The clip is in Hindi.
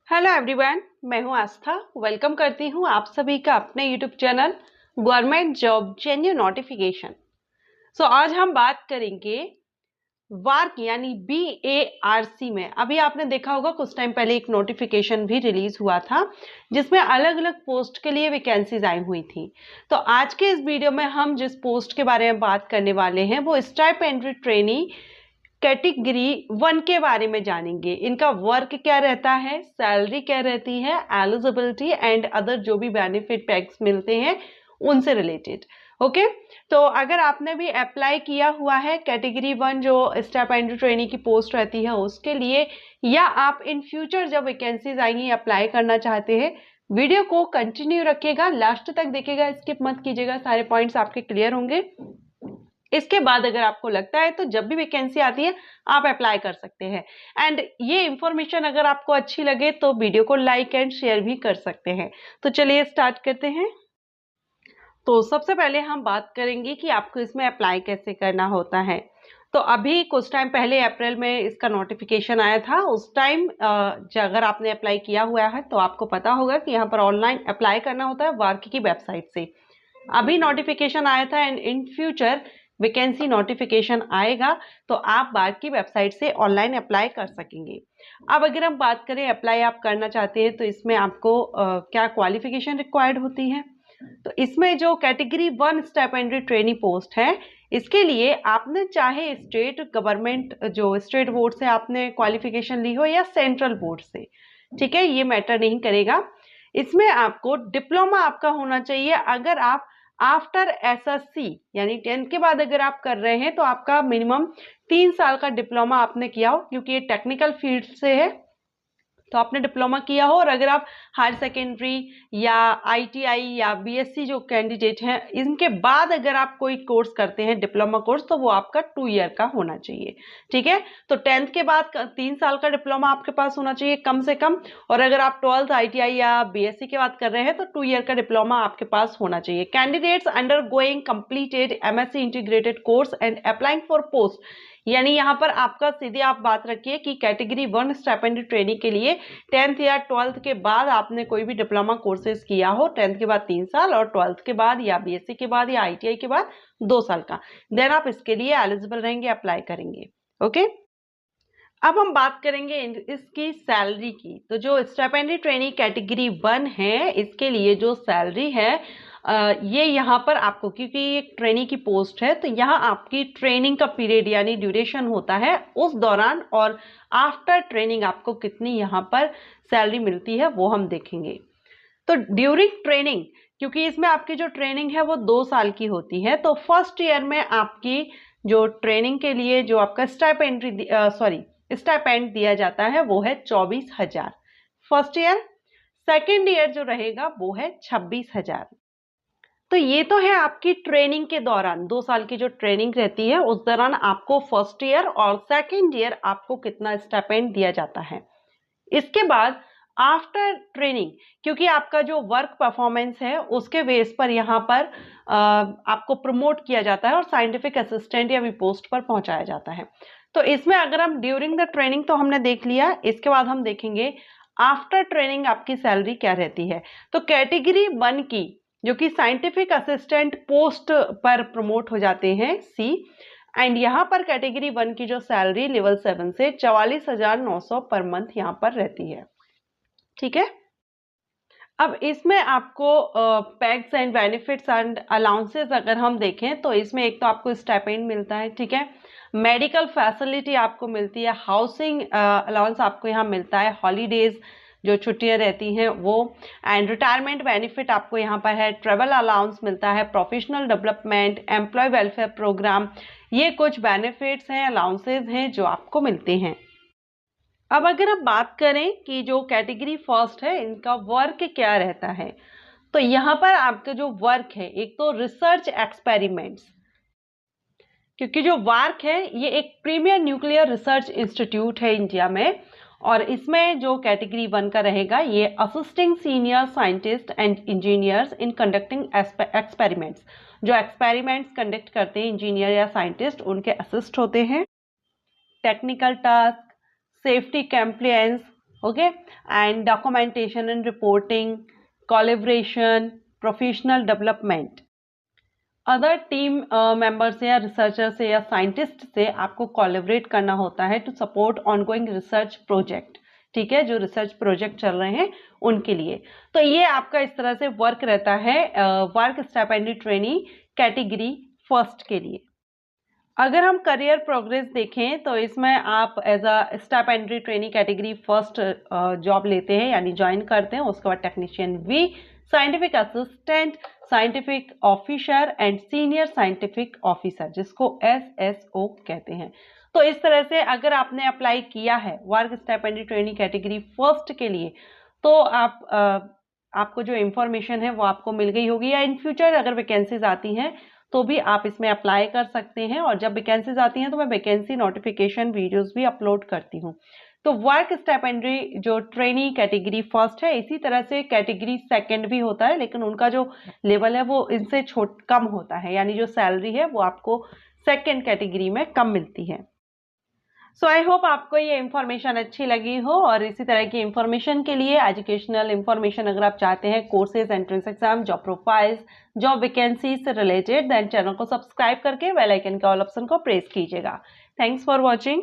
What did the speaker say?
हेलो एवरीवन, मैं हूं आस्था। वेलकम करती हूं आप सभी का अपने YouTube channel government job genuine notification. आज हम बात करेंगे वार्क यानी BARC में। अभी आपने देखा होगा कुछ टाइम पहले एक नोटिफिकेशन भी रिलीज हुआ था जिसमें अलग अलग पोस्ट के लिए वैकेंसीज आई हुई थी। तो आज के इस वीडियो में हम जिस पोस्ट के बारे में बात करने वाले हैं वो स्टाइपेंड्री ट्रेनी कैटेगरी 1 के बारे में जानेंगे। इनका वर्क क्या रहता है, सैलरी क्या रहती है, एलिजिबिलिटी एंड अदर जो भी बेनिफिट पैक्स मिलते हैं उनसे रिलेटेड। ओके, तो अगर आपने भी अप्लाई किया हुआ है कैटेगरी 1 जो स्टाइपेंड्री ट्रेनी की पोस्ट रहती है उसके लिए, या आप इन फ्यूचर जब वैकेंसीज आएंगी अप्लाई करना चाहते हैं, वीडियो को कंटिन्यू रखिएगा, लास्ट तक देखिएगा, स्किप मत कीजिएगा, सारे पॉइंट्स आपके क्लियर होंगे। इसके बाद अगर आपको लगता है तो जब भी वैकेंसी आती है आप अप्लाई कर सकते हैं। एंड ये इंफॉर्मेशन अगर आपको अच्छी लगे तो वीडियो को लाइक एंड शेयर भी कर सकते हैं। तो चलिए स्टार्ट करते हैं। तो सबसे पहले हम बात करेंगे कि आपको इसमें अप्लाई कैसे करना होता है। तो अभी कुछ टाइम पहले अप्रैल में इसका नोटिफिकेशन आया था। उस टाइम अगर आपने अप्लाई किया हुआ है तो आपको पता होगा कि यहाँ पर ऑनलाइन अप्लाई करना होता है वार्क की वेबसाइट से। अभी नोटिफिकेशन आया था and in future vacancy notification आएगा तो आप वार्क की वेबसाइट से ऑनलाइन अप्लाई कर सकेंगे। अब अगर हम बात करें अप्लाई आप करना चाहते हैं तो इसमें आपको क्या क्वालिफिकेशन रिक्वायर्ड होती है। तो इसमें जो कैटेगरी 1 स्टाइपेंड्री ट्रेनी पोस्ट है इसके लिए आपने चाहे स्टेट गवर्नमेंट जो स्टेट बोर्ड से आपने क्वालिफिकेशन ली हो या सेंट्रल बोर्ड से, ठीक है, ये मैटर नहीं करेगा। इसमें आपको डिप्लोमा आपका होना चाहिए। अगर आप आफ्टर SSC यानी 10th के बाद अगर आप कर रहे हैं तो आपका मिनिमम 3 साल का डिप्लोमा आपने किया हो, क्योंकि ये टेक्निकल फील्ड से है तो आपने डिप्लोमा किया हो। और अगर आप हायर सेकेंडरी या ITI या BSc जो कैंडिडेट हैं इनके बाद अगर आप कोई कोर्स करते हैं डिप्लोमा कोर्स तो वो आपका 2 ईयर का होना चाहिए, ठीक है। तो 10th के बाद 3 साल का डिप्लोमा आपके पास होना चाहिए कम से कम। और अगर आप 12th ITI या BSc के बाद कर रहे हैं तो 2 ईयर का डिप्लोमा आपके पास होना चाहिए। Candidates under going completed MSc integrated course and applying for post, यानी यहाँ पर आपका सीधे आप बात रखिए कि कैटेगरी 1 स्टाइपेंड्री ट्रेनिंग के लिए 10th या 12th के बाद आपने कोई भी डिप्लोमा कोर्सेज किया हो, 10th के बाद 3 साल और 12th के बाद या BSc के बाद या ITI के बाद 2 साल का, देन आप इसके लिए एलिजिबल रहेंगे, अप्लाई करेंगे। ओके, अब हम बात करेंगे इसकी सैलरी की। तो जो स्टाइपेंड्री ट्रेनी कैटेगरी 1 है इसके लिए जो सैलरी है ये यहाँ पर आपको, क्योंकि ये ट्रेनी की पोस्ट है तो यहाँ आपकी ट्रेनिंग का पीरियड यानी ड्यूरेशन होता है उस दौरान, और आफ्टर ट्रेनिंग आपको कितनी यहाँ पर सैलरी मिलती है वो हम देखेंगे। तो ड्यूरिंग ट्रेनिंग, क्योंकि इसमें आपकी जो ट्रेनिंग है वो 2 साल की होती है, तो फर्स्ट ईयर में आपकी जो ट्रेनिंग के लिए जो आपका स्टाइपेंड दिया जाता है वो है 24,000 फर्स्ट ईयर। सेकेंड ईयर जो रहेगा वो है 26,000। तो ये तो है आपकी ट्रेनिंग के दौरान 2 साल की जो ट्रेनिंग रहती है उस दौरान आपको फर्स्ट ईयर और सेकेंड ईयर आपको कितना स्टाइपेंड दिया जाता है। इसके बाद आफ्टर ट्रेनिंग, क्योंकि आपका जो वर्क परफॉर्मेंस है उसके बेस पर यहाँ पर आपको प्रमोट किया जाता है और साइंटिफिक असिस्टेंट या भी पोस्ट पर पहुंचाया जाता है। तो इसमें अगर हम ड्यूरिंग द ट्रेनिंग तो हमने देख लिया, इसके बाद हम देखेंगे आफ्टर ट्रेनिंग आपकी सैलरी क्या रहती है। तो कैटेगरी 1 की जो कि साइंटिफिक असिस्टेंट पोस्ट पर प्रमोट हो जाते हैं C, एंड यहाँ पर कैटेगरी 1 की जो सैलरी लेवल 7 से 44,900 पर मंथ यहाँ पर रहती है, ठीक है। अब इसमें आपको packs and benefits and allowances अगर हम देखें तो इसमें एक तो आपको स्टाइपेंड मिलता है, ठीक है, मेडिकल फैसिलिटी आपको मिलती है, हाउसिंग अलाउंस आपको यहाँ मिलता है, हॉलीडेज जो छुट्टियां रहती हैं वो, एंड रिटायरमेंट बेनिफिट आपको यहाँ पर है, ट्रेवल अलाउंस मिलता है, professional development, employ welfare programme, ये कुछ बेनिफिट्स हैं, अलाउंसेज हैं जो आपको मिलते हैं। अब अगर हम बात करें कि जो कैटेगरी फर्स्ट है इनका वर्क क्या रहता है, तो यहाँ पर आपका जो वर्क है एक तो रिसर्च एक्सपेरिमेंट्स, क्योंकि जो वर्क है ये एक प्रीमियर न्यूक्लियर रिसर्च इंस्टीट्यूट है इंडिया में, और इसमें जो कैटेगरी 1 का रहेगा ये assisting senior scientist and engineers in conducting experiments, जो एक्सपेरिमेंट्स कंडक्ट करते हैं इंजीनियर या साइंटिस्ट उनके असिस्ट होते हैं, technical task, safety compliance, okay, and documentation and reporting, collaboration, professional development, other team member से या रिसर्चर से या साइंटिस्ट से आपको कोलैबोरेट करना होता है to support ongoing research project, ठीक है, जो रिसर्च प्रोजेक्ट चल रहे हैं उनके लिए। तो ये आपका इस तरह से वर्क रहता है वर्क स्टाइपेंडी ट्रेनी कैटेगरी फर्स्ट के लिए। अगर हम करियर प्रोग्रेस देखें तो इसमें आप as a stipendiary trainee category first job लेते हैं यानी ज्वाइन करते हैं। उसके बाद technician V, scientific assistant, scientific officer and senior scientific officer, जिसको SSO कहते हैं। तो इस तरह से अगर आपने अप्लाई किया है work stipendiary trainee category first के लिए तो आपको जो इंफॉर्मेशन है वो आपको मिल गई होगी, या इन फ्यूचर अगर वैकेंसीज आती हैं तो भी आप इसमें अप्लाई कर सकते हैं। और जब वैकेंसीज आती हैं तो मैं वैकेंसी नोटिफिकेशन वीडियोस भी अपलोड करती हूँ। तो वर्क स्टाइपेंडरी जो ट्रेनी कैटेगरी फर्स्ट है, इसी तरह से कैटेगरी सेकंड भी होता है, लेकिन उनका जो लेवल है वो इनसे कम होता है, यानी जो सैलरी है वो आपको सेकंड कैटेगरी में कम मिलती है। सो आई होप आपको ये इन्फॉर्मेशन अच्छी लगी हो, और इसी तरह की इन्फॉर्मेशन के लिए एजुकेशनल इन्फॉर्मेशन अगर आप चाहते हैं, courses, entrance exam, job profiles, job vacancy से रिलेटेड, देन चैनल को सब्सक्राइब करके बेल आइकन के ऑल ऑप्शन को प्रेस कीजिएगा। Thanks for watching.